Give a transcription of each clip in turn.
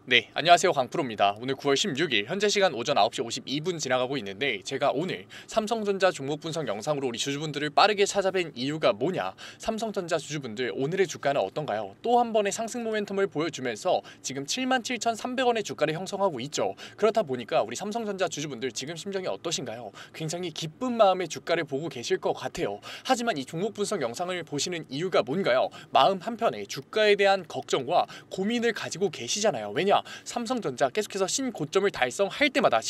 네, 안녕하세요. 강프로입니다. 오늘 9월 16일 현재 시간 오전 9시 52분 지나가고 있는데 제가 오늘 삼성전자 종목 분석 영상으로 우리 주주분들을 빠르게 찾아뵌 이유가 뭐냐, 삼성전자 주주분들 오늘의 주가는 어떤가요? 또 한 번의 상승 모멘텀을 보여주면서 지금 77,300원의 주가를 형성하고 있죠. 그렇다 보니까 우리 삼성전자 주주분들 지금 심정이 어떠신가요? 굉장히 기쁜 마음의 주가를 보고 계실 것 같아요. 하지만 이 종목 분석 영상을 보시는 이유가 뭔가요? 마음 한편에 주가에 대한 걱정과 고민을 가지고 계시잖아요. 왜냐? 삼성전자 계속해서 신고점을 달성할 때마다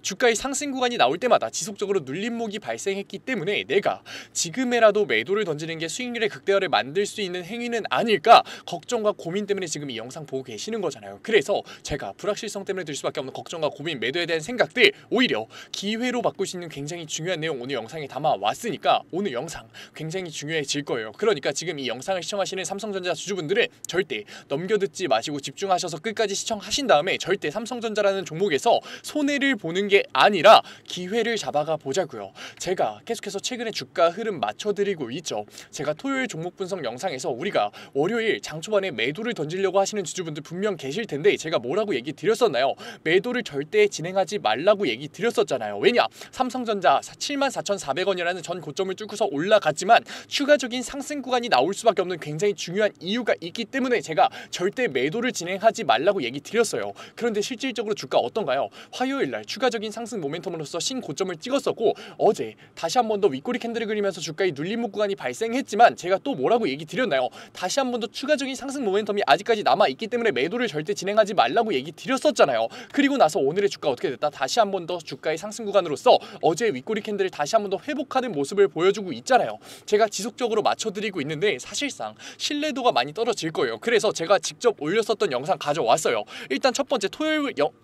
주가의 상승 구간이 나올 때마다 지속적으로 눌림목이 발생했기 때문에 내가 지금에라도 매도를 던지는 게 수익률의 극대화를 만들 수 있는 행위는 아닐까 걱정과 고민 때문에 지금 이 영상 보고 계시는 거잖아요. 그래서 제가 불확실성 때문에 들 수밖에 없는 걱정과 고민, 매도에 대한 생각들 오히려 기회로 바꿀 수 있는 굉장히 중요한 내용 오늘 영상에 담아왔으니까 오늘 영상 굉장히 중요해질 거예요. 그러니까 지금 이 영상을 시청하시는 삼성전자 주주분들은 절대 넘겨듣지 마시고 집중하셔서 끝까지 시청하신 다음에 절대 삼성전자라는 종목에서 손해를 보는 게 아니라 기회를 잡아가 보자고요. 제가 계속해서 최근에 주가 흐름 맞춰드리고 있죠. 제가 토요일 종목 분석 영상에서 우리가 월요일 장 초반에 매도를 던지려고 하시는 주주분들 분명 계실 텐데 제가 뭐라고 얘기 드렸었나요? 매도를 절대 진행하지 말라고 얘기 드렸었잖아요. 왜냐? 삼성전자 74,400원이라는 전 고점을 뚫고서 올라갔지만 추가적인 상승 구간이 나올 수밖에 없는 굉장히 중요한 이유가 있기 때문에 제가 절대 매도를 진행하지 말라고 얘기 드렸어요. 그런데 실질적으로 주가 어떤가요? 화요일날 추가적인 상승 모멘텀으로서 신고점을 찍었었고 어제 다시 한 번 더 윗꼬리 캔들을 그리면서 주가의 눌림목 구간이 발생했지만 제가 또 뭐라고 얘기 드렸나요? 다시 한 번 더 추가적인 상승 모멘텀이 아직까지 남아있기 때문에 매도를 절대 진행하지 말라고 얘기 드렸었잖아요. 그리고 나서 오늘의 주가 어떻게 됐다? 다시 한 번 더 주가의 상승 구간으로서 어제의 윗꼬리 캔들을 다시 한 번 더 회복하는 모습을 보여주고 있잖아요. 제가 지속적으로 맞춰드리고 있는데 사실상 신뢰도가 많이 떨어질 거예요. 그래서 제가 직접 올렸었던 영상 가져왔어요. 일단 첫 번째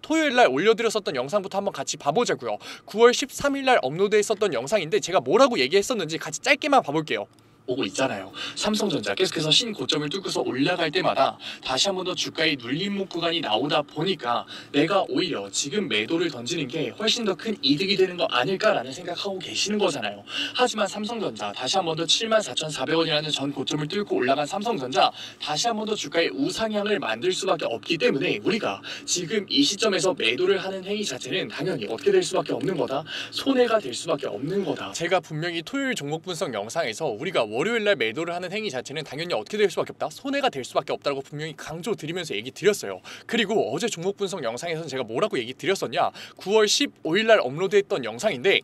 토요일날 올려드렸었던 영상부터 한번 같이 봐보자고요. 9월 13일날 업로드했었던 영상인데 제가 뭐라고 얘기했었는지 같이 짧게만 봐볼게요. 보고 있잖아요. 삼성전자 계속해서 신고점을 뚫고서 올라갈 때마다 다시 한 번 더 주가의 눌림목 구간이 나오다 보니까 내가 오히려 지금 매도를 던지는 게 훨씬 더 큰 이득이 되는 거 아닐까라는 생각하고 계시는 거잖아요. 하지만 삼성전자 다시 한 번 더 74,400원이라는 전 고점을 뚫고 올라간 삼성전자 다시 한 번 더 주가의 우상향을 만들 수밖에 없기 때문에 우리가 지금 이 시점에서 매도를 하는 행위 자체는 당연히 어떻게 될 수밖에 없는 거다? 손해가 될 수밖에 없는 거다. 제가 분명히 토요일 종목 분석 영상에서 우리가 월요일날 매도를 하는 행위 자체는 당연히 어떻게 될 수밖에 없다? 손해가 될 수밖에 없다고 분명히 강조드리면서 얘기 드렸어요. 그리고 어제 종목 분석 영상에서는 제가 뭐라고 얘기 드렸었냐? 9월 15일날 업로드했던 영상인데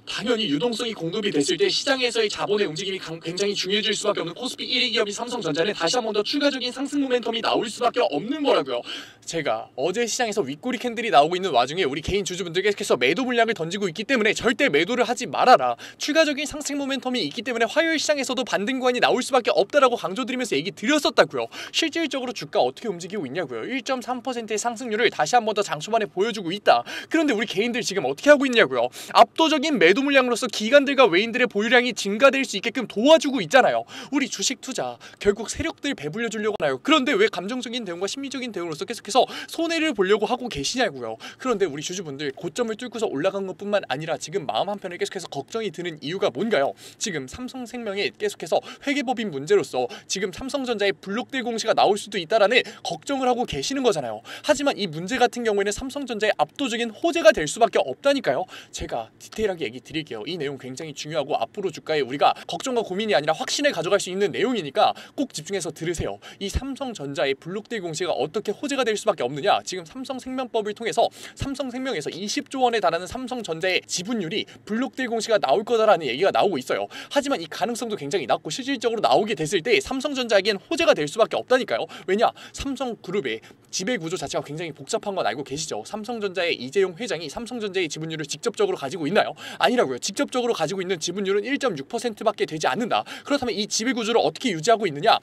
당연히 유동성이 공급이 됐을 때 시장에서의 자본의 움직임이 굉장히 중요해질 수밖에 없는 코스피 1위 기업인 삼성전자는 다시 한 번 더 추가적인 상승 모멘텀이 나올 수밖에 없는 거라고요. 제가 어제 시장에서 윗꼬리 캔들이 나오고 있는 와중에 우리 개인 주주분들 계속해서 매도 물량을 던지고 있기 때문에 절대 매도를 하지 말아라. 추가적인 상승 모멘텀이 있기 때문에 화요일 시장에서도 반등 구간이 나올 수밖에 없다라고 강조드리면서 얘기 드렸었다고요. 실질적으로 주가 어떻게 움직이고 있냐고요. 1.3%의 상승률을 다시 한 번 더 장 초반에 보여주고 있다. 그런데 우리 개인들 지금 어떻게 하고 있냐고요. 압도적인 매도 물량으로서 기관들과 외인들의 보유량이 증가될 수 있게끔 도와주고 있잖아요. 우리 주식 투자 결국 세력들 배불려 주려고 하나요? 그런데 왜 감정적인 대응과 심리적인 대응으로서 계속해서 손해를 보려고 하고 계시냐고요. 그런데 우리 주주분들 고점을 뚫고서 올라간 것뿐만 아니라 지금 마음 한편에 계속해서 걱정이 드는 이유가 뭔가요? 지금 삼성생명에 계속해서 회계법인 문제로서 지금 삼성전자의 블록딜 공시가 나올 수도 있다라는 걱정을 하고 계시는 거잖아요. 하지만 이 문제 같은 경우에는 삼성전자의 압도적인 호재가 될 수밖에 없다니까요. 제가 디테일하게 얘기 드릴게요. 이 내용 굉장히 중요하고 앞으로 주가에 우리가 걱정과 고민이 아니라 확신을 가져갈 수 있는 내용이니까 꼭 집중해서 들으세요. 이 삼성전자의 블록딜 공시가 어떻게 호재가 될 수밖에 없느냐? 지금 삼성생명법을 통해서 삼성생명에서 20조 원에 달하는 삼성전자의 지분율이 블록딜 공시가 나올 거다라는 얘기가 나오고 있어요. 하지만 이 가능성도 굉장히 낮고 실질적으로 나오게 됐을 때 삼성전자에겐 호재가 될 수밖에 없다니까요. 왜냐? 삼성그룹의 지배구조 자체가 굉장히 복잡한 건 알고 계시죠? 삼성전자의 이재용 회장이 삼성전자의 지분율을 직접적으로 가지고 있나요? 아니라고요. 직접적으로 가지고 있는 지분율은 1.6%밖에 되지 않는다. 그렇다면 이 지배구조를 어떻게 유지하고 있느냐?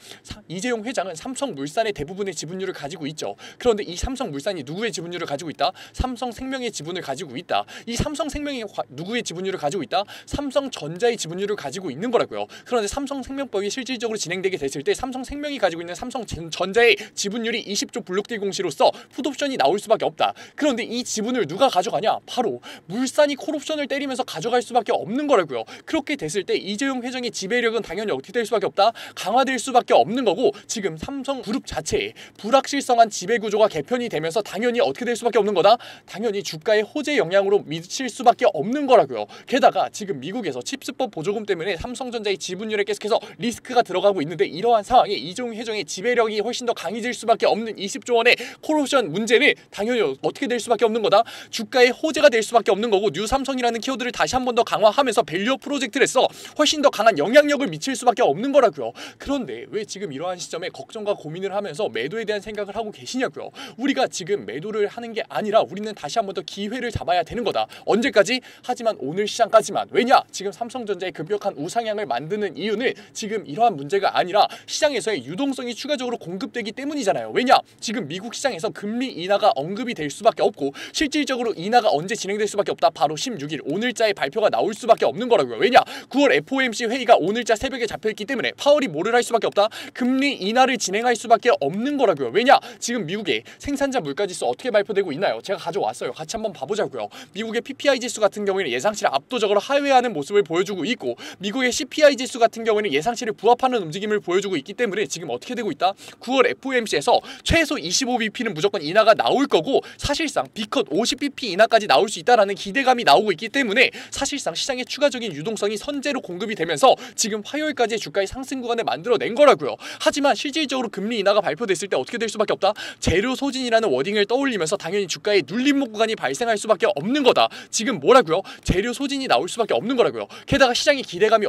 이재용 회장은 삼성물산의 대부분의 지분율을 가지고 있죠. 그런데 이 삼성물산이 누구의 지분율을 가지고 있다? 삼성생명의 지분을 가지고 있다. 이 삼성생명이 누구의 지분율을 가지고 있다? 삼성전자의 지분율을 가지고 있는 거라고요. 그런데 삼성생명법이 실질적으로 진행되게 됐을 때 삼성생명이 가지고 있는 삼성전자의 지분율이 20조 블록딜 공시로서 풋옵션이 나올 수밖에 없다. 그런데 이 지분을 누가 가져가냐? 바로 물산이 콜옵션을 때리면서 가져 가져갈 수밖에 없는 거라고요. 그렇게 됐을 때 이재용 회장의 지배력은 당연히 어떻게 될 수밖에 없다? 강화될 수밖에 없는 거고, 지금 삼성그룹 자체에 불확실성한 지배구조가 개편이 되면서 당연히 어떻게 될 수밖에 없는 거다? 당연히 주가에 호재 영향으로 미칠 수밖에 없는 거라고요. 게다가 지금 미국에서 칩스법 보조금 때문에 삼성전자의 지분율에 계속해서 리스크가 들어가고 있는데, 이러한 상황에 이재용 회장의 지배력이 훨씬 더 강해질 수밖에 없는 20조 원의 콜옵션 문제는 당연히 어떻게 될 수밖에 없는 거다? 주가의 호재가 될 수밖에 없는 거고, 뉴 삼성이라는 키워드를 다시 한 번 더 강화하면서 밸류업 프로젝트를 해서 훨씬 더 강한 영향력을 미칠 수밖에 없는 거라고요. 그런데 왜 지금 이러한 시점에 걱정과 고민을 하면서 매도에 대한 생각을 하고 계시냐고요. 우리가 지금 매도를 하는 게 아니라 우리는 다시 한 번 더 기회를 잡아야 되는 거다. 언제까지? 하지만 오늘 시장까지만. 왜냐? 지금 삼성전자의 급격한 우상향을 만드는 이유는 지금 이러한 문제가 아니라 시장에서의 유동성이 추가적으로 공급되기 때문이잖아요. 왜냐? 지금 미국 시장에서 금리 인하가 언급이 될 수밖에 없고, 실질적으로 인하가 언제 진행될 수밖에 없다? 바로 16일 오늘자의 발표가 나올 수밖에 없는 거라고요. 왜냐? 9월 FOMC 회의가 오늘자 새벽에 잡혀있기 때문에 파월이 뭐를 할 수밖에 없다? 금리 인하를 진행할 수밖에 없는 거라고요. 왜냐? 지금 미국의 생산자 물가지수 어떻게 발표되고 있나요? 제가 가져왔어요. 같이 한번 봐보자고요. 미국의 PPI 지수 같은 경우에는 예상치를 압도적으로 하회하는 모습을 보여주고 있고, 미국의 CPI 지수 같은 경우에는 예상치를 부합하는 움직임을 보여주고 있기 때문에 지금 어떻게 되고 있다? 9월 FOMC에서 최소 25bp는 무조건 인하가 나올 거고, 사실상 B컷 50bp 인하까지 나올 수 있다라는 기대감이 나오고 있기 때문에 사실상 시장의 추가적인 유동성이 선제로 공급이 되면서 지금 화요일까지의 주가의 상승 구간을 만들어낸 거라고요. 하지만 실질적으로 금리 인하가 발표됐을 때 어떻게 될 수밖에 없다? 재료 소진이라는 워딩을 떠올리면서 당연히 주가에 눌림목 구간이 발생할 수밖에 없는 거다. 지금 뭐라고요? 재료 소진이 나올 수밖에 없는 거라고요. 게다가 시장의 기대감이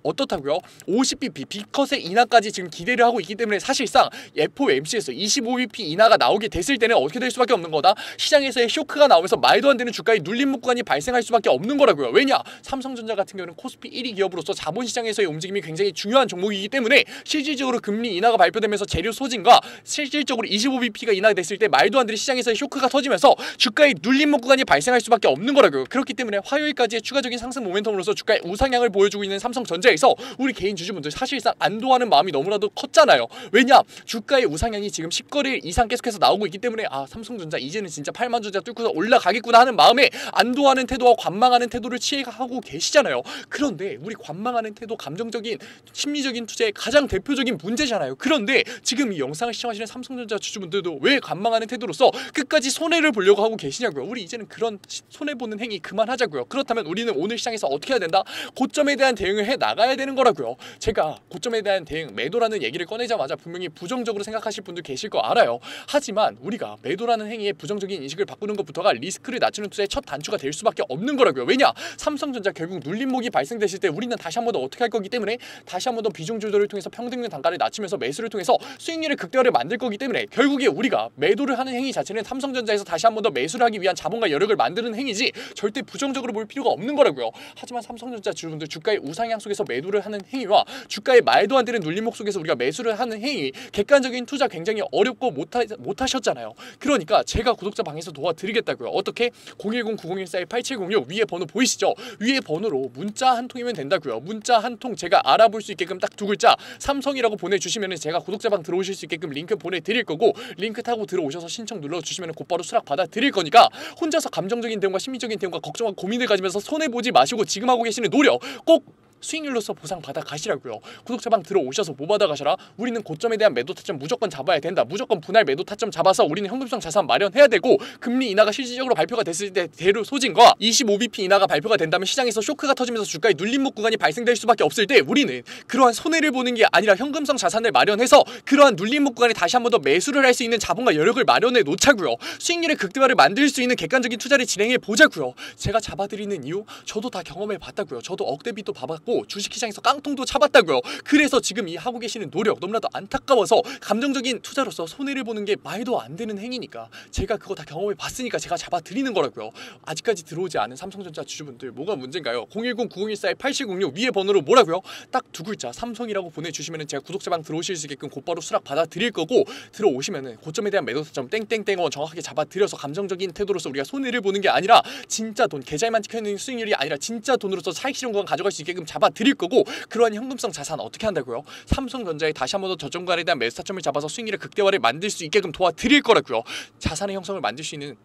어떻다고요? 50bp B컷의 인하까지 지금 기대를 하고 있기 때문에 사실상 FOMC에서 25bp 인하가 나오게 됐을 때는 어떻게 될 수밖에 없는 거다? 시장에서의 쇼크가 나오면서 말도 안 되는 주가의 눌림목 구간이 발생할 수밖에 없는 거라고요. 왜냐? 삼성전자 같은 경우는 코스피 1위 기업으로서 자본시장에서의 움직임이 굉장히 중요한 종목이기 때문에 실질적으로 금리 인하가 발표되면서 재료 소진과 실질적으로 25bp가 인하됐을 때 말도 안 되는 시장에서의 쇼크가 터지면서 주가의 눌림목 구간이 발생할 수밖에 없는 거라고요. 그렇기 때문에 화요일까지의 추가적인 상승 모멘텀으로서 주가의 우상향을 보여주고 있는 삼성전자에서 우리 개인 주주분들 사실상 안도하는 마음이 너무나도 컸잖아요. 왜냐? 주가의 우상향이 지금 10거래일 이상 계속해서 나오고 있기 때문에 삼성전자 이제는 진짜 8만 주자 뚫고서 올라가겠구나 하는 마음에 안도하는 태도와 관망하는 태도를 취해가고 계시잖아요. 그런데 우리 관망하는 태도, 감정적인 심리적인 투자의 가장 대표적인 문제잖아요. 그런데 지금 이 영상을 시청하시는 삼성전자 주주분들도 왜 관망하는 태도로서 끝까지 손해를 보려고 하고 계시냐고요. 우리 이제는 그런 손해보는 행위 그만하자고요. 그렇다면 우리는 오늘 시장에서 어떻게 해야 된다? 고점에 대한 대응을 해 나가야 되는 거라고요. 제가 고점에 대한 대응, 매도라는 얘기를 꺼내자마자 분명히 부정적으로 생각하실 분들 계실 거 알아요. 하지만 우리가 매도라는 행위에 부정적인 인식을 바꾸는 것부터가 리스크를 낮추는 투자의 첫 단추가 될 수밖에 없는 거라고요. 왜냐? 삼성전자 결국 눌림목이 발생됐을 때 우리는 다시 한 번 더 어떻게 할 거기 때문에 다시 한 번 더 비중 조절을 통해서 평등된 단가를 낮추면서 매수를 통해서 수익률의 극대화를 만들 거기 때문에 결국에 우리가 매도를 하는 행위 자체는 삼성전자에서 다시 한 번 더 매수를 하기 위한 자본과 여력을 만드는 행위지 절대 부정적으로 볼 필요가 없는 거라고요. 하지만 삼성전자 주주분들 주가의 우상향 속에서 매도를 하는 행위와 주가의 말도 안 되는 눌림목 속에서 우리가 매수를 하는 행위, 객관적인 투자 굉장히 어렵고 못하셨잖아요. 그러니까 제가 구독자 방에서 도와드리겠다고요. 어떻게? 010-9014-8706 위에 번호 보이시죠? 위에 번호로 문자 한 통이면 된다고요. 문자 한 통 제가 알아볼 수 있게끔 딱 두 글자 삼성이라고 보내주시면 제가 구독자 방 들어오실 수 있게끔 링크 보내드릴 거고, 링크 타고 들어오셔서 신청 눌러주시면 곧바로 수락 받아드릴 거니까 혼자서 감정적인 대응과 심리적인 대응과 걱정과 고민을 가지면서 손해보지 마시고 지금 하고 계시는 노력 꼭 수익률로서 보상 받아 가시라고요. 구독자방 들어오셔서 뭐 받아 가셔라. 우리는 고점에 대한 매도 타점 무조건 잡아야 된다. 무조건 분할 매도 타점 잡아서 우리는 현금성 자산 마련해야 되고, 금리 인하가 실질적으로 발표가 됐을 때 대로 소진과 25bp 인하가 발표가 된다면 시장에서 쇼크가 터지면서 주가의 눌림목 구간이 발생될 수밖에 없을 때 우리는 그러한 손해를 보는 게 아니라 현금성 자산을 마련해서 그러한 눌림목 구간에 다시 한 번 더 매수를 할 수 있는 자본과 여력을 마련해 놓자고요. 수익률의 극대화를 만들 수 있는 객관적인 투자를 진행해 보자고요. 제가 잡아드리는 이유 저도 다 경험해 봤다고요. 저도 억대빚도 봐봤고 주식시장에서 깡통도 차봤다고요. 그래서 지금 이 하고 계시는 노력 너무나도 안타까워서 감정적인 투자로서 손해를 보는 게 말도 안 되는 행위니까 제가 그거 다 경험해 봤으니까 제가 잡아드리는 거라고요. 아직까지 들어오지 않은 삼성전자 주주분들 뭐가 문제인가요? 010-9014-8706 위에 번호로 뭐라고요? 딱 두 글자 삼성이라고 보내주시면 제가 구독자방 들어오실 수 있게끔 곧바로 수락 받아드릴 거고, 들어오시면은 고점에 대한 매도 타점 땡땡땡원 정확하게 잡아드려서 감정적인 태도로서 우리가 손해를 보는 게 아니라 진짜 돈, 계좌에만 찍혀있는 수익률이 아니라 진짜 돈으로서 차익 실현 구간 가져갈 수 있게끔 잡아드릴 거고, 그러한 현금성 자산 어떻게 한다고요? 삼성전자에 다시 한 번 더 저점간에 대한 매수 타점을 잡아서 수익률의 극대화를 만들 수 있게끔 도와드릴 거라고요. 자산의 형성을 만들 수 있는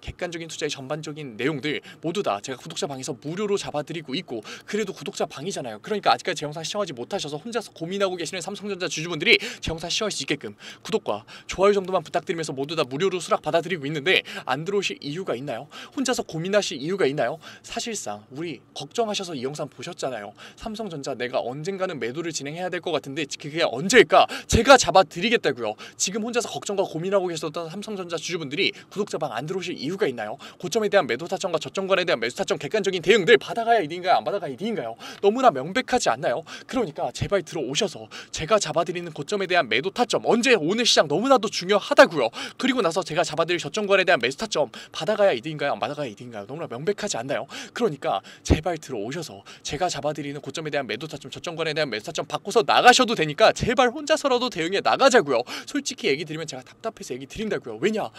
객관적인 투자의 전반적인 내용들 모두 다 제가 구독자 방에서 무료로 잡아드리고 있고, 그래도 구독자 방이잖아요. 그러니까 아직까지 제 영상 시청하지 못하셔서 혼자서 고민하고 계시는 삼성전자 주주분들이 제 영상 시청할 수 있게끔 구독과 좋아요 정도만 부탁드리면서 모두 다 무료로 수락 받아드리고 있는데, 안 들어오실 이유가 있나요? 혼자서 고민하실 이유가 있나요? 사실상 우리 걱정하셔서 이 영상 보셨잖아요. 삼성전자 내가 언젠가는 매도를 진행해야 될 것 같은데 그게 언제일까? 제가 잡아드리겠다고요. 지금 혼자서 걱정과 고민하고 계셨던 삼성전자 주주분들이 구독자 방 안 들어오실 이유가 있나요? 고점에 대한 매도 타점과 저점권에 대한 매수 타점 객관적인 대응들 받아가야 1위인가요? 안 받아가야 1위인가요? 너무나 명백하지 않나요? 그러니까 제발 들어오셔서 제가 잡아드리는 고점에 대한 매도 타점, 언제 오늘 시장 너무나도 중요하다고요. 그리고 나서 제가 잡아드릴 저점권에 대한 매수 타점 받아가야 1위인가요? 안 받아가야 1위인가요? 너무나 명백하지 않나요? 그러니까 제발 들어오셔서 제가 잡아드리는 고점에 대한 매도 타점, 저점권에 대한 매수 타점 받고서 나가셔도 되니까 제발 혼자서라도 대응해 나가자고요. 솔직히 얘기 드리면 제가 답답해서 얘기 드린다고요. 왜냐?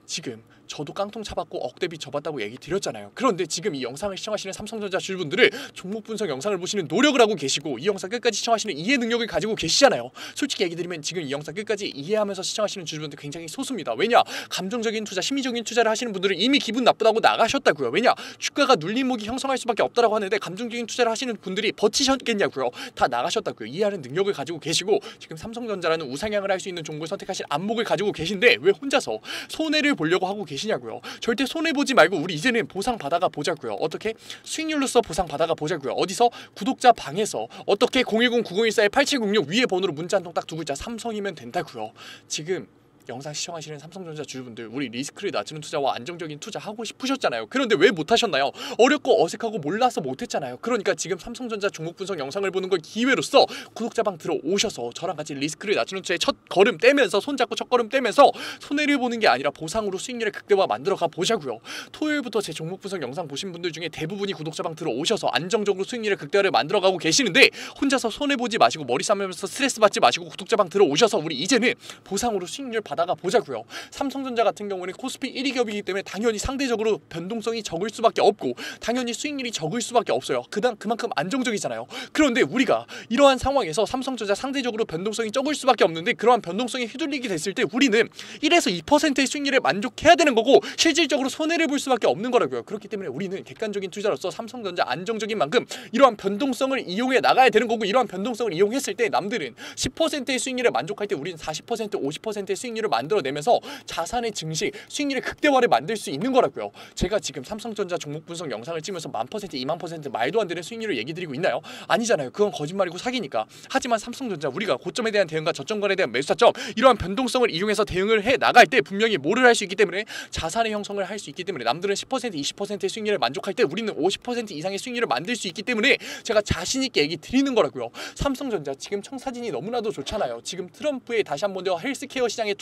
지금 저도 깡통 차봤고 억대비 접었다고 얘기 드렸잖아요. 그런데 지금 이 영상을 시청하시는 삼성전자 주주분들을 종목 분석 영상을 보시는 노력을 하고 계시고 이 영상 끝까지 시청하시는 이해 능력을 가지고 계시잖아요. 솔직히 얘기 드리면 지금 이 영상 끝까지 이해하면서 시청하시는 주주분들 굉장히 소수입니다. 왜냐? 감정적인 투자, 심리적인 투자를 하시는 분들은 이미 기분 나쁘다고 나가셨다고요. 왜냐? 주가가 눌림목이 형성할 수밖에 없다라고 하는데 감정적인 투자를 하시는 분들이 버티셨겠냐고요. 다 나가셨다고요. 이해하는 능력을 가지고 계시고 지금 삼성전자라는 우상향을 할 수 있는 종목을 선택하신 안목을 가지고 계신데 왜 혼자서 손해를 보려고 하고 계시냐고요. 절대 손해보지 말고 우리 이제는 보상 받아가 보자고요. 어떻게? 수익률로서 보상 받아가 보자고요. 어디서? 구독자 방에서. 어떻게? 010-9014-8706 위에 번호로 문자 한 통 딱 두 글자 삼성이면 된다고요. 지금 영상 시청하시는 삼성전자 주주분들, 우리 리스크를 낮추는 투자와 안정적인 투자 하고 싶으셨잖아요. 그런데 왜 못하셨나요? 어렵고 어색하고 몰라서 못했잖아요. 그러니까 지금 삼성전자 종목 분석 영상을 보는 걸 기회로서 구독자방 들어오셔서 저랑 같이 리스크를 낮추는 투자의 첫 걸음 떼면서, 손잡고 첫 걸음 떼면서 손해를 보는 게 아니라 보상으로 수익률의 극대화 만들어가 보자고요. 토요일부터 제 종목 분석 영상 보신 분들 중에 대부분이 구독자방 들어오셔서 안정적으로 수익률의 극대화를 만들어가고 계시는데 혼자서 손해보지 마시고 머리 싸매면서 스트레스 받지 마시고 구독자방 들어오셔서 우리 이제는 보상으로 수익률 받아가 보자고요. 삼성전자 같은 경우는 코스피 1위 기업이기 때문에 당연히 상대적으로 변동성이 적을 수밖에 없고 당연히 수익률이 적을 수밖에 없어요. 그만큼 안정적이잖아요. 그런데 우리가 이러한 상황에서 삼성전자 상대적으로 변동성이 적을 수밖에 없는데 그러한 변동성이 휘둘리게 됐을 때 우리는 1에서 2%의 수익률에 만족해야 되는 거고 실질적으로 손해를 볼 수밖에 없는 거라고요. 그렇기 때문에 우리는 객관적인 투자로서 삼성전자 안정적인 만큼 이러한 변동성을 이용해 나가야 되는 거고, 이러한 변동성을 이용했을 때 남들은 10%의 수익률에 만족할 때 우리는 40%, 50%의 수익률을 만들어내면서 자산의 증식, 수익률의 극대화를 만들 수 있는 거라고요. 제가 지금 삼성전자 종목 분석 영상을 찍으면서 1000%, 20000% 말도 안 되는 수익률을 얘기 드리고 있나요? 아니잖아요. 그건 거짓말이고 사기니까. 하지만 삼성전자 우리가 고점에 대한 대응과 저점권에 대한 매수 타점, 이러한 변동성을 이용해서 대응을 해 나갈 때 분명히 뭐를 할 수 있기 때문에, 자산의 형성을 할 수 있기 때문에, 남들은 10%, 20%의 수익률을 만족할 때 우리는 50% 이상의 수익률을 만들 수 있기 때문에 제가 자신 있게 얘기 드리는 거라고요. 삼성전자 지금 청사진이 너무나도 좋잖아요. 지금 트럼프의 다시 한번 더 헬스케어 시장에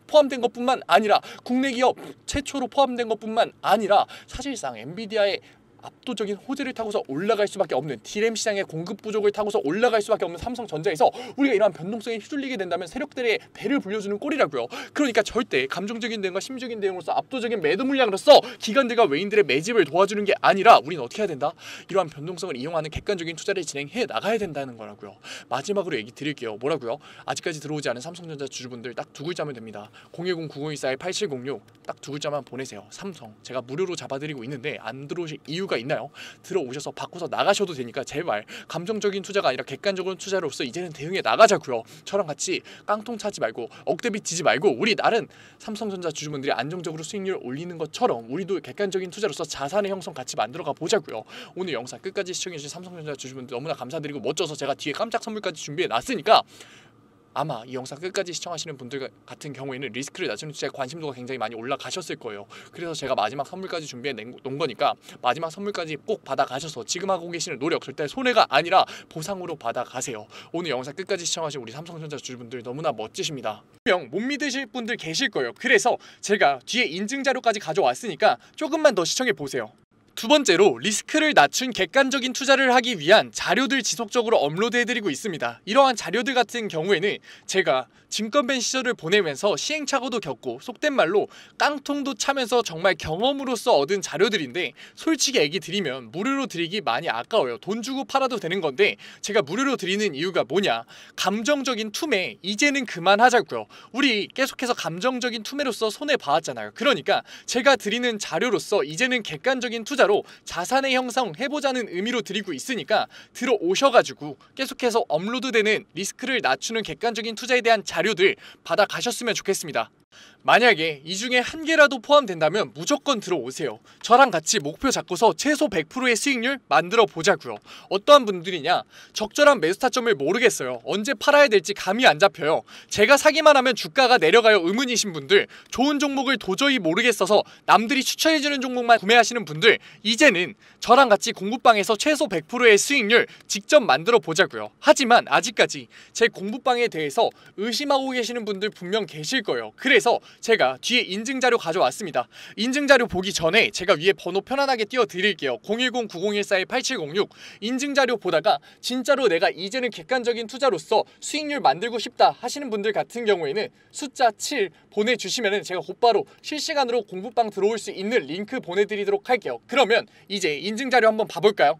포함된 것뿐만 아니라 국내 기업 최초로 포함된 것뿐만 아니라 사실상 엔비디아의 압도적인 호재를 타고서 올라갈 수밖에 없는, 디램 시장의 공급 부족을 타고서 올라갈 수밖에 없는 삼성전자에서 우리가 이러한 변동성에 휘둘리게 된다면 세력들의 배를 불려주는 꼴이라고요. 그러니까 절대 감정적인 대응과 심리적인 대응으로서 압도적인 매도 물량으로서 기관들과 외인들의 매집을 도와주는 게 아니라 우리는 어떻게 해야 된다? 이러한 변동성을 이용하는 객관적인 투자를 진행해 나가야 된다는 거라고요. 마지막으로 얘기 드릴게요. 뭐라고요? 아직까지 들어오지 않은 삼성전자 주주분들 딱 두 글자면 됩니다. 010-9014-8706 딱 두 글자만 보내세요. 삼성. 제가 무료로 잡아드리고 있는데 안 들어오실 이유가 있나요? 들어오셔서 바꿔서 나가셔도 되니까 제발 감정적인 투자가 아니라 객관적인 투자로서 이제는 대응해 나가자고요. 저랑 같이 깡통 차지 말고 억대비 치지 말고 우리 다른 삼성전자 주주분들이 안정적으로 수익률 올리는 것처럼 우리도 객관적인 투자로서 자산의 형성 같이 만들어가 보자고요. 오늘 영상 끝까지 시청해주신 삼성전자 주주분들 너무나 감사드리고, 멋져서 제가 뒤에 깜짝 선물까지 준비해 놨으니까 아마 이 영상 끝까지 시청하시는 분들 같은 경우에는 리스크를 낮추는 투자에 관심도가 굉장히 많이 올라가셨을 거예요. 그래서 제가 마지막 선물까지 준비해 놓은 거니까 마지막 선물까지 꼭 받아가셔서 지금 하고 계시는 노력 절대 손해가 아니라 보상으로 받아가세요. 오늘 영상 끝까지 시청하신 우리 삼성전자 주주분들 너무나 멋지십니다. 분명 못 믿으실 분들 계실 거예요. 그래서 제가 뒤에 인증 자료까지 가져왔으니까 조금만 더 시청해 보세요. 두 번째로 리스크를 낮춘 객관적인 투자를 하기 위한 자료들 지속적으로 업로드해드리고 있습니다. 이러한 자료들 같은 경우에는 제가 증권밴 시절을 보내면서 시행착오도 겪고 속된 말로 깡통도 차면서 정말 경험으로서 얻은 자료들인데, 솔직히 얘기 드리면 무료로 드리기 많이 아까워요. 돈 주고 팔아도 되는 건데 제가 무료로 드리는 이유가 뭐냐, 감정적인 투매 이제는 그만하자고요. 우리 계속해서 감정적인 투매로서 손해봐왔잖아요. 그러니까 제가 드리는 자료로서 이제는 객관적인 투자로 자산의 형성 해보자는 의미로 드리고 있으니까 들어오셔가지고 계속해서 업로드되는 리스크를 낮추는 객관적인 투자에 대한 자료들 받아가셨으면 좋겠습니다. 만약에 이 중에 한 개라도 포함된다면 무조건 들어오세요. 저랑 같이 목표 잡고서 최소 100%의 수익률 만들어 보자고요. 어떠한 분들이냐, 적절한 매수 타점을 모르겠어요. 언제 팔아야 될지 감이 안 잡혀요. 제가 사기만 하면 주가가 내려가요 의문이신 분들, 좋은 종목을 도저히 모르겠어서 남들이 추천해주는 종목만 구매하시는 분들, 이제는 저랑 같이 공부방에서 최소 100%의 수익률 직접 만들어 보자고요. 하지만 아직까지 제 공부방에 대해서 의심하고 계시는 분들 분명 계실 거예요. 그래서 제가 뒤에 인증자료 가져왔습니다. 인증자료 보기 전에 제가 위에 번호 편안하게 띄워드릴게요. 010-9014-8706. 인증자료 보다가 진짜로 내가 이제는 객관적인 투자로서 수익률 만들고 싶다 하시는 분들 같은 경우에는 숫자 7 보내주시면 제가 곧바로 실시간으로 공부방 들어올 수 있는 링크 보내드리도록 할게요. 그러면 이제 인증자료 한번 봐볼까요?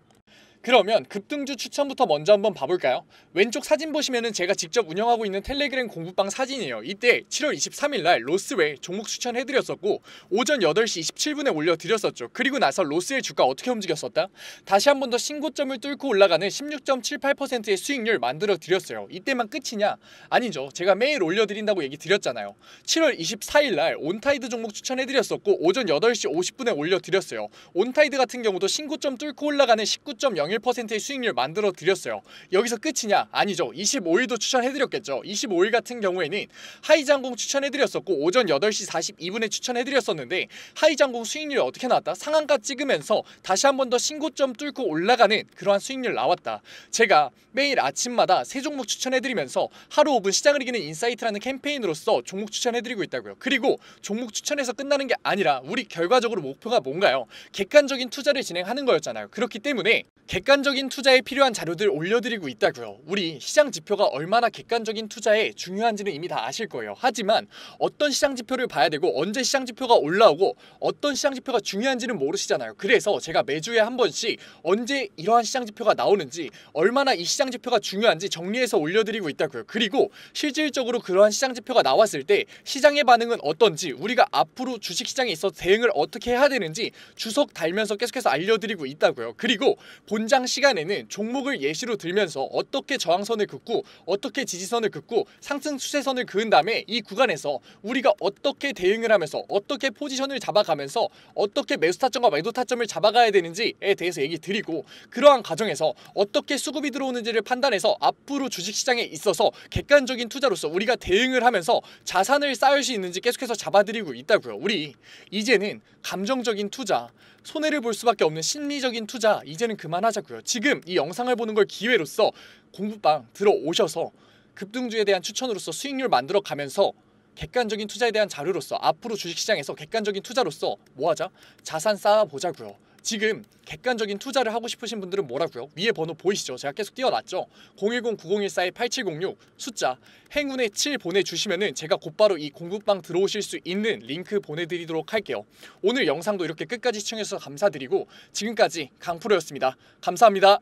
그러면 급등주 추천부터 먼저 한번 봐볼까요? 왼쪽 사진 보시면은 제가 직접 운영하고 있는 텔레그램 공부방 사진이에요. 이때 7월 23일날 로스웰 종목 추천해드렸었고 오전 8시 27분에 올려드렸었죠. 그리고 나서 로스웰 주가 어떻게 움직였었다? 다시 한 번 더 신고점을 뚫고 올라가는 16.78%의 수익률 만들어드렸어요. 이때만 끝이냐? 아니죠. 제가 매일 올려드린다고 얘기 드렸잖아요. 7월 24일날 온타이드 종목 추천해드렸었고 오전 8시 50분에 올려드렸어요. 온타이드 같은 경우도 신고점 뚫고 올라가는 19.01%의 수익률 만들어 드렸어요. 여기서 끝이냐? 아니죠. 25일도 추천해드렸겠죠. 25일 같은 경우에는 하이장공 추천해드렸었고 오전 8시 42분에 추천해드렸었는데 하이장공 수익률이 어떻게 나왔다? 상한가 찍으면서 다시 한 번 더 신고점 뚫고 올라가는 그러한 수익률 나왔다. 제가 매일 아침마다 새 종목 추천해드리면서 하루 5분 시장을 이기는 인사이트라는 캠페인으로서 종목 추천해드리고 있다고요. 그리고 종목 추천해서 끝나는 게 아니라 우리 결과적으로 목표가 뭔가요? 객관적인 투자를 진행하는 거였잖아요. 그렇기 때문에 객관적인 투자에 필요한 자료들 올려드리고 있다고요. 우리 시장 지표가 얼마나 객관적인 투자에 중요한지는 이미 다 아실 거예요. 하지만 어떤 시장 지표를 봐야 되고 언제 시장 지표가 올라오고 어떤 시장 지표가 중요한지는 모르시잖아요. 그래서 제가 매주에 한 번씩 언제 이러한 시장 지표가 나오는지, 얼마나 이 시장 지표가 중요한지 정리해서 올려드리고 있다고요. 그리고 실질적으로 그러한 시장 지표가 나왔을 때 시장의 반응은 어떤지, 우리가 앞으로 주식시장에 있어 대응을 어떻게 해야 되는지 주석 달면서 계속해서 알려드리고 있다고요. 그리고 본장 시간에는 종목을 예시로 들면서 어떻게 저항선을 긋고 어떻게 지지선을 긋고 상승 추세선을 그은 다음에 이 구간에서 우리가 어떻게 대응을 하면서 어떻게 포지션을 잡아가면서 어떻게 매수 타점과 매도 타점을 잡아가야 되는지에 대해서 얘기 드리고, 그러한 과정에서 어떻게 수급이 들어오는지를 판단해서 앞으로 주식시장에 있어서 객관적인 투자로서 우리가 대응을 하면서 자산을 쌓을 수 있는지 계속해서 잡아드리고 있다고요. 우리 이제는 감정적인 투자, 손해를 볼 수밖에 없는 심리적인 투자 이제는 그만하자고요. 지금 이 영상을 보는 걸 기회로서 공부방 들어오셔서 급등주에 대한 추천으로서 수익률 만들어 가면서 객관적인 투자에 대한 자료로서 앞으로 주식시장에서 객관적인 투자로서 뭐하자? 자산 쌓아보자고요. 지금 객관적인 투자를 하고 싶으신 분들은 뭐라고요? 위에 번호 보이시죠? 제가 계속 띄워놨죠? 010-9014-8706 숫자 행운의 7 보내주시면은 제가 곧바로 이 공부방 들어오실 수 있는 링크 보내드리도록 할게요. 오늘 영상도 이렇게 끝까지 시청해주셔서 감사드리고 지금까지 강프로였습니다. 감사합니다.